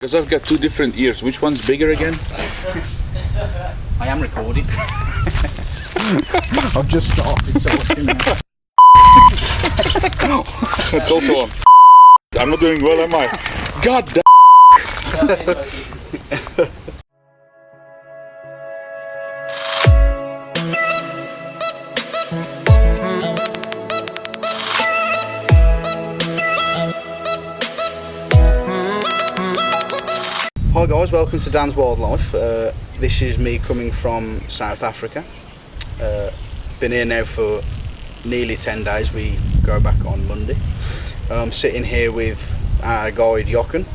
Because I've got two different ears. Which one's bigger again? I am recording. I've just started, so watch me now. It's also on. I'm not doing well, am I? God damn. Hi guys, welcome to Dan's Wildlife. This is me coming from South Africa. Been here now for nearly 10 days. We go back on Monday. I'm sitting here with our guide Jochen,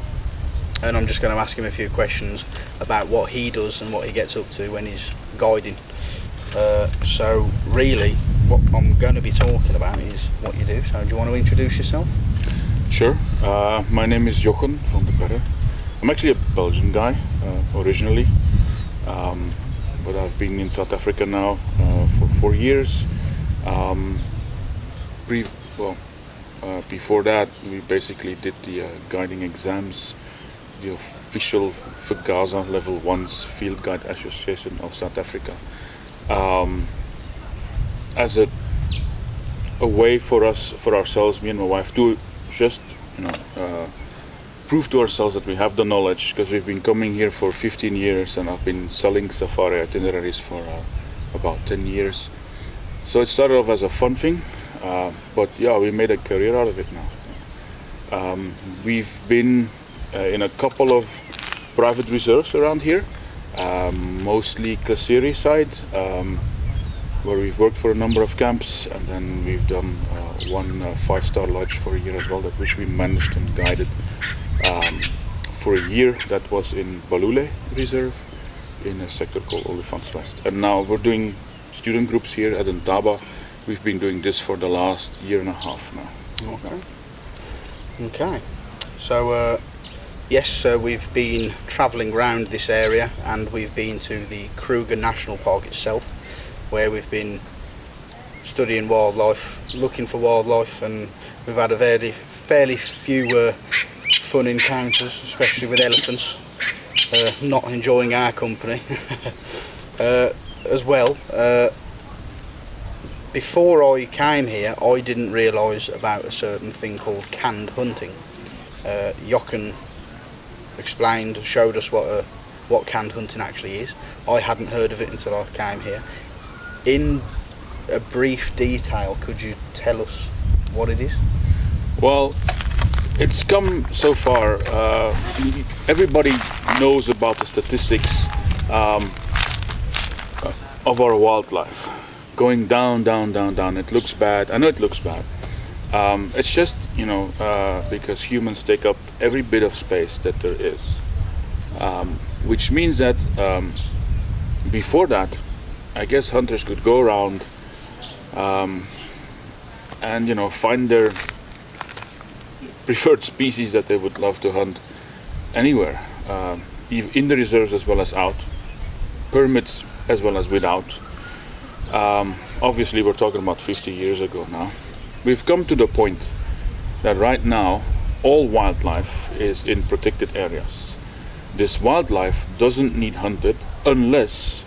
and I'm just going to ask him a few questions about what he does and what he gets up to when he's guiding. So really what I'm going to be talking about is what you do. So do you want to introduce yourself? Sure. My name is Jochen Van De Perre. I'm actually a Belgian guy originally, but I've been in South Africa now for 4 years. Before that, we basically did the guiding exams, the official Vergaza Level 1's Field Guide Association of South Africa, as a way for ourselves, me and my wife, to just prove to ourselves that we have the knowledge, because we've been coming here for 15 years and I've been selling safari itineraries for about 10 years. So it started off as a fun thing, but yeah, we made a career out of it now. We've been in a couple of private reserves around here, mostly Kasiri side, where we've worked for a number of camps, and then we've done one 5-star lodge for a year as well, that which we managed and guided for a year. That was in Balule Reserve in a sector called Olifants West. And now we're doing student groups here at Ntaba. We've been doing this for the last year and a half now. Okay. So yes, we've been travelling around this area, and we've been to the Kruger National Park itself, where we've been studying wildlife, looking for wildlife, and we've had a fairly few fun encounters, especially with elephants, not enjoying our company. As well, before I came here, I didn't realise about a certain thing called canned hunting. Jochen explained, showed us what canned hunting actually is. I hadn't heard of it until I came here. In a brief detail, could you tell us what it is? Well, it's come so far. Everybody knows about the statistics of our wildlife going down. It looks bad. I know it looks bad. It's just, because humans take up every bit of space that there is, which means that before that, I guess hunters could go around and find their preferred species that they would love to hunt anywhere, in the reserves as well as out, permits as well as without. Obviously we're talking about 50 years ago now. We've come to the point that right now all wildlife is in protected areas. This wildlife doesn't need hunted unless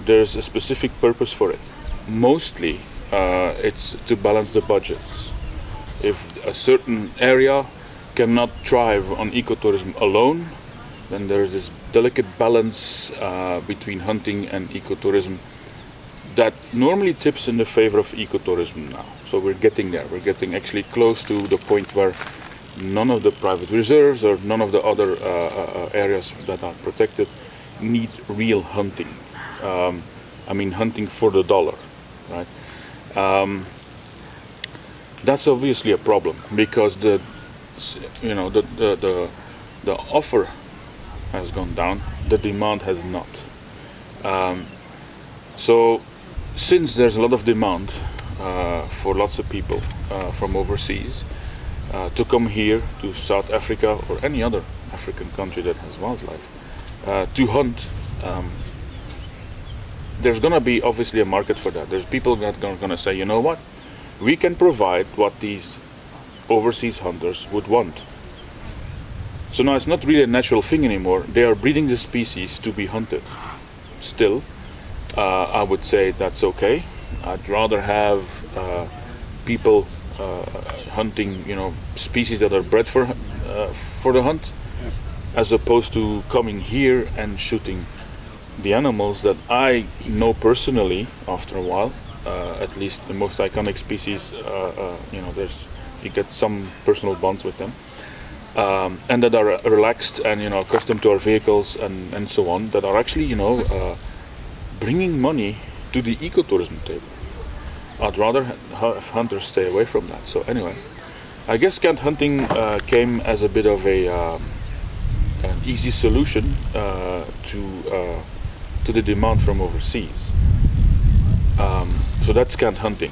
there's a specific purpose for it. Mostly it's to balance the budgets. If a certain area cannot thrive on ecotourism alone, then there's this delicate balance between hunting and ecotourism that normally tips in the favor of ecotourism now. So we're getting there. We're getting actually close to the point where none of the private reserves or none of the other areas that are protected need real hunting. I mean hunting for the dollar, right? That's obviously a problem, because the offer has gone down, the demand has not. So since there's a lot of demand for lots of people from overseas to come here to South Africa or any other African country that has wildlife to hunt, there's going to be obviously a market for that. There's people that are going to say, you know what, we can provide what these overseas hunters would want. So now it's not really a natural thing anymore. They are breeding the species to be hunted. Still, I would say that's okay. I'd rather have people hunting, species that are bred for the hunt, as opposed to coming here and shooting the animals that I know personally. After a while, at least the most iconic species, you get some personal bonds with them, and that are relaxed and accustomed to our vehicles and so on. That are actually bringing money to the ecotourism table. I'd rather have hunters stay away from that. So anyway, I guess canned hunting came as a bit of an easy solution to the demand from overseas. So that's canned hunting.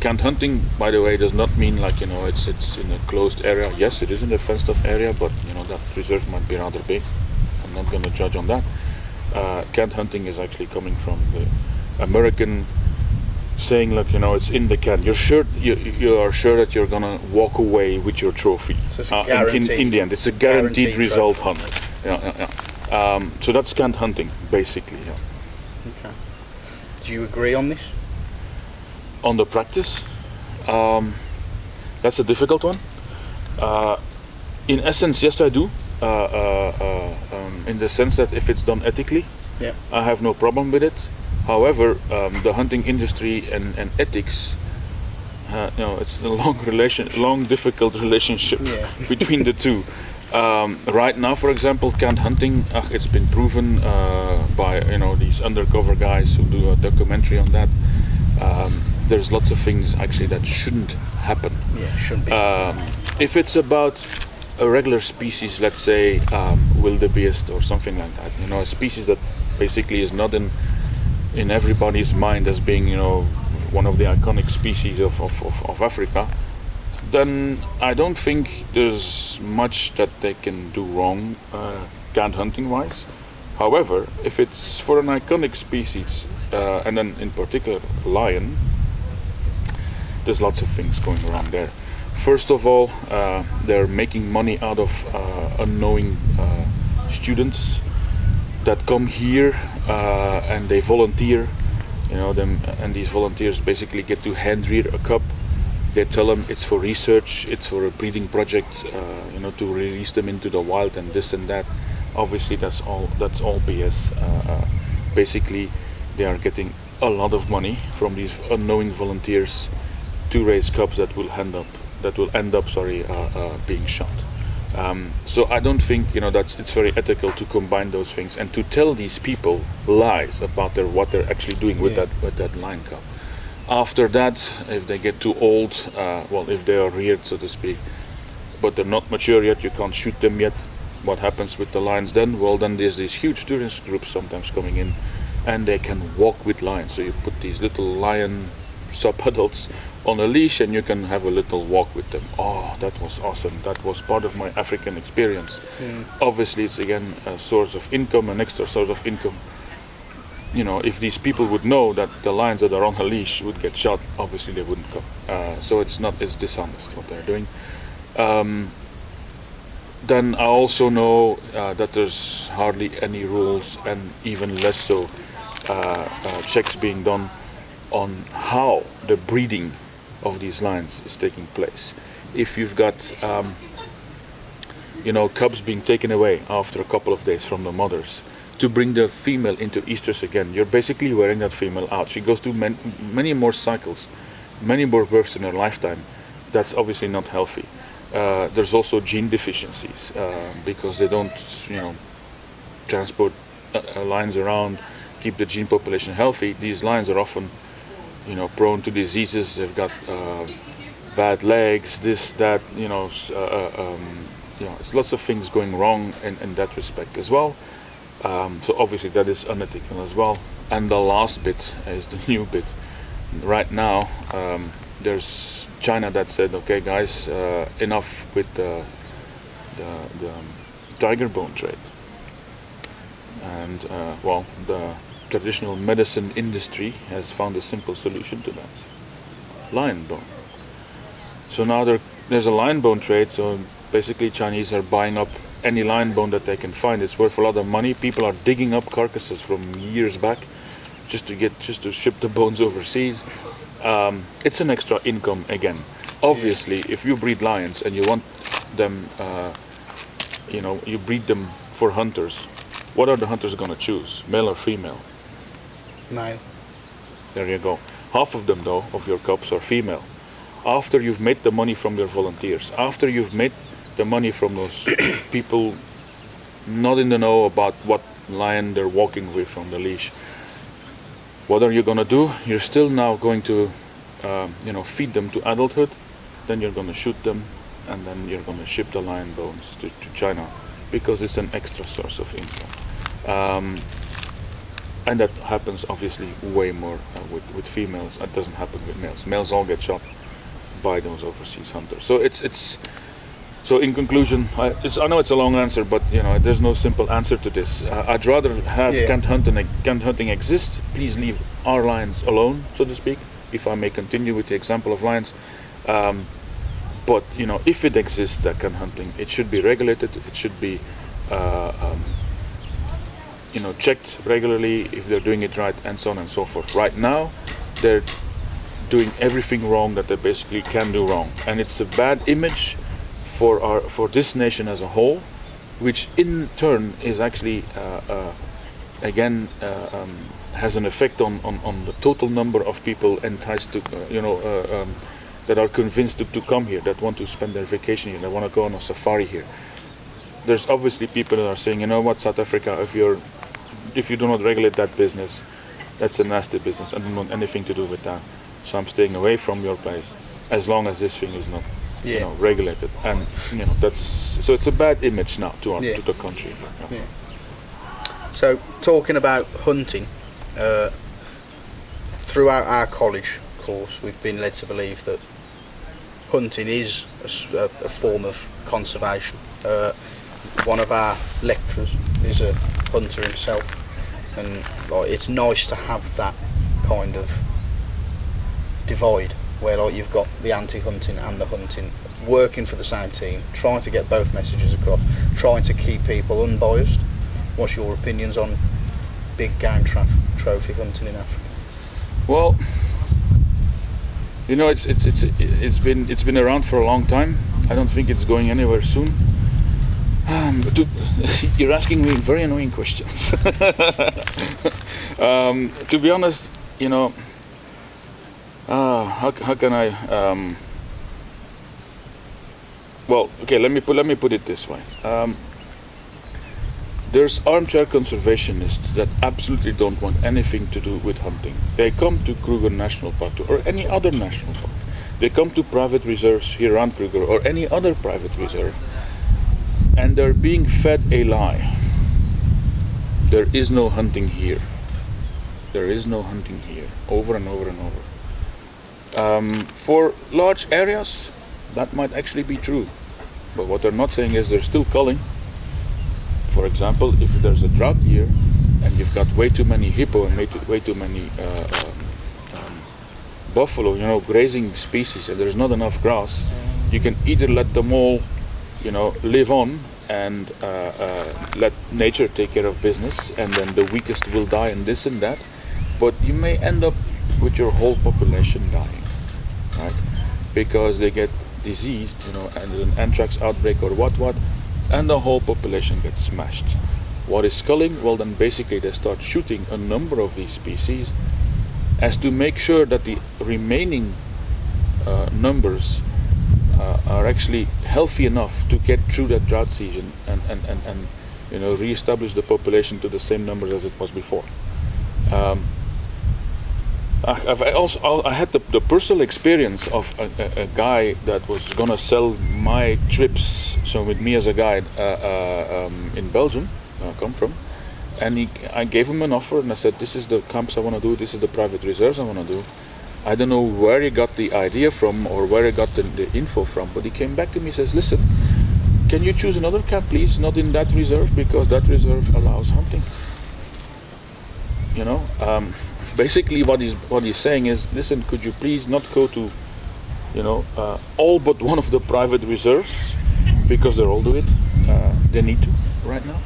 Canned hunting, by the way, does not mean like it's in a closed area. Yes, it is in a fenced off area, but that reserve might be rather big. I'm not going to judge on that. Canned hunting is actually coming from the American saying, look, it's in the can. You are sure that you're gonna walk away with your trophy. So in the end, it's a guaranteed result hunt. So that's canned hunting, basically. Yeah. Okay. Do you agree on this? On the practice, that's a difficult one. In essence, yes, I do. In the sense that if it's done ethically, I have no problem with it. However, the hunting industry and ethics, it's a long, difficult relationship between the two. Right now, for example, canned hunting, it's been proven by these undercover guys who do a documentary on that. There's lots of things actually that shouldn't happen. Yeah, shouldn't be. If it's about a regular species, let's say wildebeest or something like that, a species that basically is not in everybody's mind as being one of the iconic species of Africa, then I don't think there's much that they can do wrong canned hunting wise. However, if it's for an iconic species, and then in particular lion, there's lots of things going around there. First of all, they're making money out of unknowing students that come here and they volunteer, and these volunteers basically get to hand rear a cub. They tell them it's for research, it's for a breeding project, to release them into the wild and this and that. Obviously, that's all BS. Basically, they are getting a lot of money from these unknowing volunteers to raise cubs that will end up being shot. So I don't think it's very ethical to combine those things and to tell these people lies about what they're actually doing with that lion cub. After that, if they get too old, if they are reared, so to speak, but they're not mature yet, you can't shoot them yet. What happens with the lions then? Well, then there's these huge tourist groups sometimes coming in, and they can walk with lions. So you put these little lion sub-adults on a leash and you can have a little walk with them. Oh, that was awesome. That was part of my African experience. Obviously, it's again a source of income, an extra source of income. If these people would know that the lions that are on a leash would get shot, obviously they wouldn't come. So it's dishonest what they're doing. Then I also know that there's hardly any rules, and even less so checks being done on how the breeding of these lions is taking place. If you've got cubs being taken away after a couple of days from the mothers to bring the female into estrus again, you're basically wearing that female out. She goes through many more cycles, many more births in her lifetime. That's obviously not healthy. There's also gene deficiencies because they don't transport lions around, keep the gene population healthy. These lions are often prone to diseases. They've got bad legs, this, that, there's lots of things going wrong in that respect as well. So obviously that is unethical as well. And the last bit is the new bit. Right now, there's China that said, okay guys, enough with the tiger bone trade. And the traditional medicine industry has found a simple solution to that: lion bone. So now there's a lion bone trade, so basically Chinese are buying up any lion bone that they can find. It's worth a lot of money. People are digging up carcasses from years back just to ship the bones overseas. It's an extra income again. Obviously, if you breed lions and you want them, you breed them for hunters. What are the hunters going to choose, male or female? Male. There you go. Half of them, though, of your cubs are female. After you've made the money from your volunteers, after you've made the money from those people not in the know about what lion they're walking with on the leash, what are you going to do? You're still now going to, feed them to adulthood. Then you're going to shoot them, and then you're going to ship the lion bones to China, because it's an extra source of income. And that happens obviously way more with females. That doesn't happen with males. Males all get shot by those overseas hunters. So in conclusion, I know it's a long answer, but there's no simple answer to this. I'd rather have canned hunting exist. Please leave our lions alone, so to speak. If I may continue with the example of lions, but if it exists, that canned hunting, it should be regulated. It should be checked regularly if they're doing it right, and so on and so forth. Right now, they're doing everything wrong that they basically can do wrong, and it's a bad image for this nation as a whole, which in turn is actually has an effect on the total number of people enticed to that are convinced to come here, that want to spend their vacation here, that want to go on a safari here. There's obviously people that are saying, you know what, South Africa, if you do not regulate that business, that's a nasty business. I don't want anything to do with that. So I'm staying away from your place as long as this thing is not, regulated. And so it's a bad image now to the country. Yeah. So talking about hunting, throughout our college course, we've been led to believe that hunting is a form of conservation. One of our lecturers is a hunter himself, and it's nice to have that kind of divide where you've got the anti-hunting and the hunting working for the same team, trying to get both messages across, trying to keep people unbiased. What's your opinions on big game trophy hunting in Africa? Well, it's been around for a long time. I don't think it's going anywhere soon. You're asking me very annoying questions. To be honest, how can I? Well, okay. Let me put it this way. There's armchair conservationists that absolutely don't want anything to do with hunting. They come to Kruger National Park or any other national park. They come to private reserves here around Kruger or any other private reserve, and they're being fed a lie. There is no hunting here. There is no hunting here. Over and over and over. For large areas, that might actually be true. But what they're not saying is they're still culling. For example, if there's a drought year and you've got way too many hippo and way too many buffalo, grazing species, and there's not enough grass, you can either let them all, live on and let nature take care of business, and then the weakest will die and this and that. But you may end up with your whole population dying, right? Because they get diseased, and an anthrax outbreak or what, and the whole population gets smashed. What is culling? Well, then basically they start shooting a number of these species as to make sure that the remaining numbers are actually healthy enough to get through that drought season and re-establish the population to the same numbers as it was before. I had the personal experience of a guy that was gonna sell my trips, so with me as a guide, in Belgium, where I come from, and I gave him an offer, and I said, this is the camps I want to do, this is the private reserves I want to do. I don't know where he got the idea from or where he got the info from, but he came back to me and says, listen, can you choose another camp, please, not in that reserve, because that reserve allows hunting. Basically what he's saying is, listen, could you please not go to, all but one of the private reserves, because they all do it. they need to right now.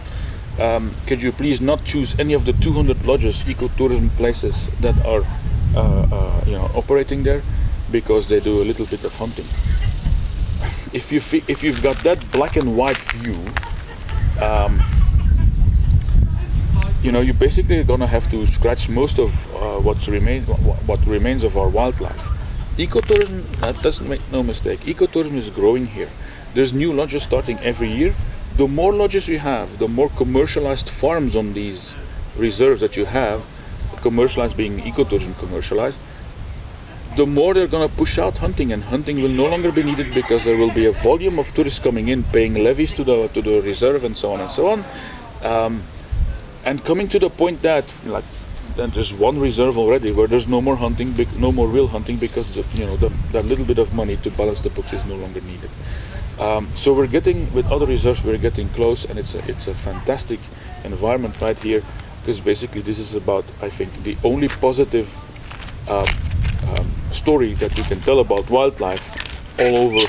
Could you please not choose any of the 200 lodges, ecotourism places that are operating there, because they do a little bit of hunting. If you've got that black and white view, you're basically gonna have to scratch most of what remains of our wildlife. Ecotourism, that doesn't make no mistake. Ecotourism is growing here. There's new lodges starting every year. The more lodges you have, the more commercialized farms on these reserves that you have, commercialized being ecotourism commercialized, the more they're going to push out hunting, and hunting will no longer be needed because there will be a volume of tourists coming in, paying levies to the reserve, and so on and so on, and coming to the point that there's one reserve already where there's no more hunting, no more real hunting, because that little bit of money to balance the books is no longer needed. So we're getting, with other reserves, we're getting close, and it's a fantastic environment right here, because basically this is about, I think, the only positive story that we can tell about wildlife all over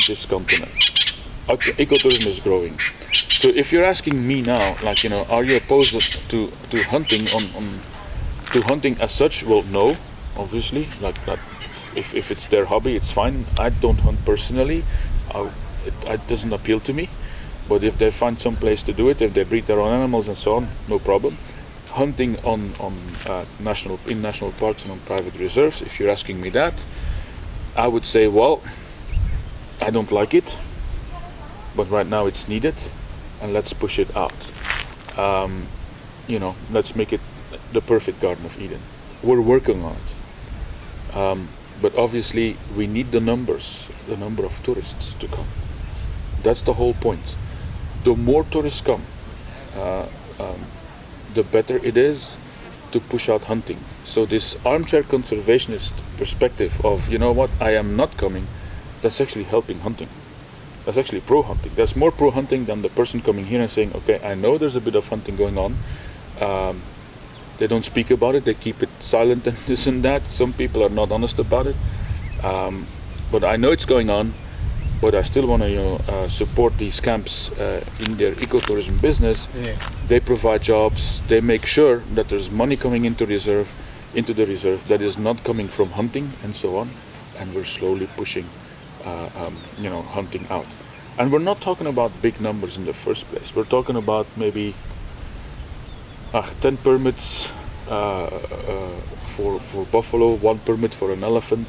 this continent. Ecotourism is growing. So if you're asking me now, are you opposed to hunting to hunting as such? Well, no, obviously. If it's their hobby, it's fine. I don't hunt personally. It doesn't appeal to me, but if they find some place to do it, if they breed their own animals and so on, no problem. Hunting on national parks and on private reserves, if you're asking me that, I would say, well, I don't like it, but right now it's needed, and let's push it out. Let's make it the perfect Garden of Eden. We're working on it. But obviously we need the number of tourists to come. That's the whole point. The more tourists come, the better it is to push out hunting. So this armchair conservationist perspective of, I am not coming, that's actually helping hunting. That's actually pro-hunting. That's more pro-hunting than the person coming here and saying, okay, I know there's a bit of hunting going on. They don't speak about it, they keep it silent and this and that. Some people are not honest about it. But I know it's going on, but I still want to support these camps in their ecotourism business. Yeah. They provide jobs, they make sure that there's money coming into the reserve that is not coming from hunting and so on, and we're slowly pushing hunting out. And we're not talking about big numbers in the first place. We're talking about maybe 10 permits for buffalo, 1 permit for an elephant,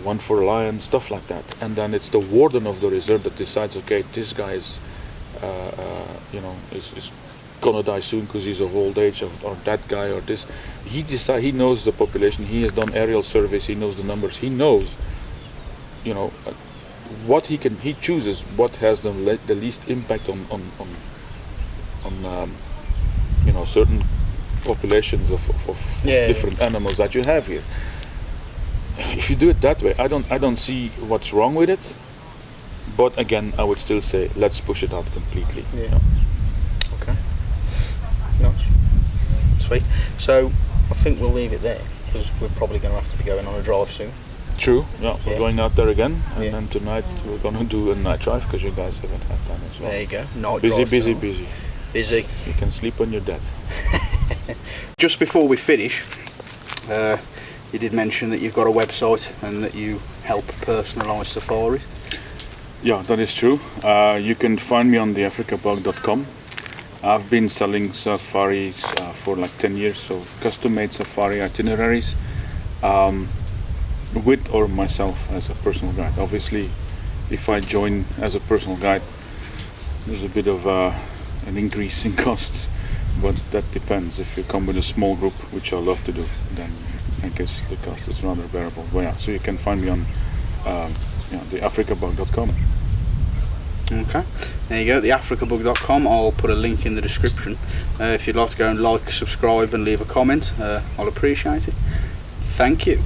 1 for a lion, stuff like that. And then it's the warden of the reserve that decides, okay, this guy is gonna die soon because he's of old age, or that guy or this. He knows the population, he has done aerial surveys, he knows the numbers, he knows, what he chooses what has the least impact on certain populations of different animals that you have here. If you do it that way, I don't see what's wrong with it. But again, I would still say let's push it out completely. Yeah. Okay. Nice. Sweet. So I think we'll leave it there, because we're probably going to have to be going on a drive soon. True. Yeah, we're going out there again, and then tonight we're going to do a night drive, because you guys haven't had time as well. There you go. Night Busy. Busy. You can sleep when you're dead. Just before we finish, you did mention that you've got a website and that you help personalise safaris. Yeah, that is true. You can find me on theafricabug.com. I've been selling safaris for like 10 years, so custom-made safari itineraries, with or myself as a personal guide. Obviously, if I join as a personal guide, there's a bit of an increase in costs, but that depends. If you come with a small group, which I love to do, then I guess the cost is rather bearable. But yeah, so you can find me on theafricabug.com. Okay, there you go, theafricabug.com. I'll put a link in the description. If you'd like to go and like, subscribe and leave a comment, I'll appreciate it. Thank you.